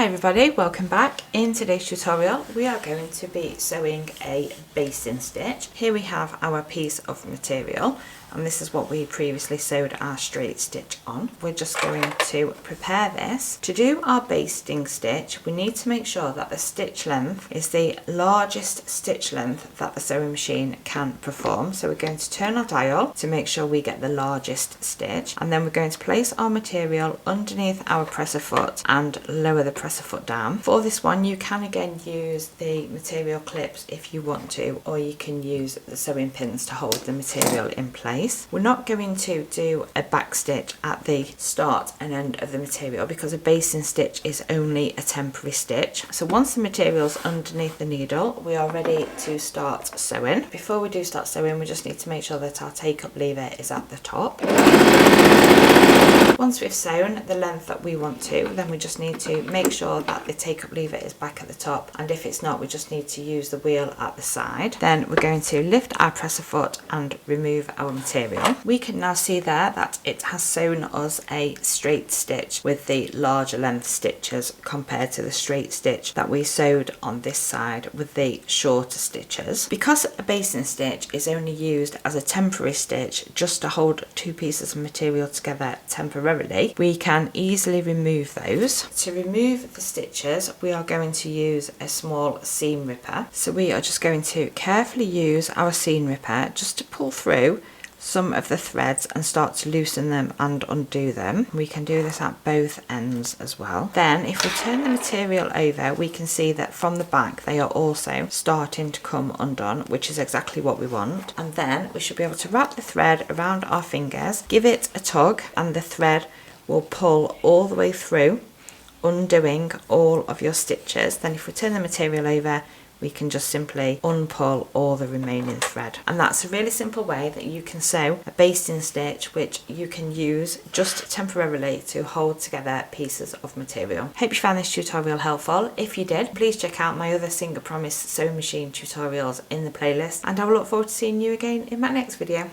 Hi everybody, welcome back. In today's tutorial we are going to be sewing a basting stitch. Here we have our piece of material and this is what we previously sewed our straight stitch on. We're just going to prepare this. To do our basting stitch we need to make sure that the stitch length is the largest stitch length that the sewing machine can perform. So we're going to turn our dial to make sure we get the largest stitch, and then we're going to place our material underneath our presser foot and lower the presser foot down. For this one you can again use the material clips if you want to, or you can use the sewing pins to hold the material in place. We're not going to do a back stitch at the start and end of the material because a basting stitch is only a temporary stitch. So once the material's underneath the needle we are ready to start sewing. Before we do start sewing we just need to make sure that our take-up lever is at the top. Once we've sewn the length that we want to, then we just need to make sure that the take-up lever is back at the top, and if it's not we just need to use the wheel at the side. Then we're going to lift our presser foot and remove our material. We can now see there that it has sewn us a straight stitch with the larger length stitches compared to the straight stitch that we sewed on this side with the shorter stitches. Because a basting stitch is only used as a temporary stitch just to hold two pieces of material together temporarily, we can easily remove those. To remove the stitches we are going to use a small seam ripper. So we are just going to carefully use our seam ripper just to pull through some of the threads and start to loosen them and undo them. We can do this at both ends as well. Then if we turn the material over we can see that from the back they are also starting to come undone, which is exactly what we want. And then we should be able to wrap the thread around our fingers, give it a tug, and the thread will pull all the way through, undoing all of your stitches. Then if we turn the material over we can just simply unpull all the remaining thread. And that's a really simple way that you can sew a basting stitch which you can use just temporarily to hold together pieces of material. Hope you found this tutorial helpful. If you did, please check out my other Singer Promise sewing machine tutorials in the playlist, and I will look forward to seeing you again in my next video.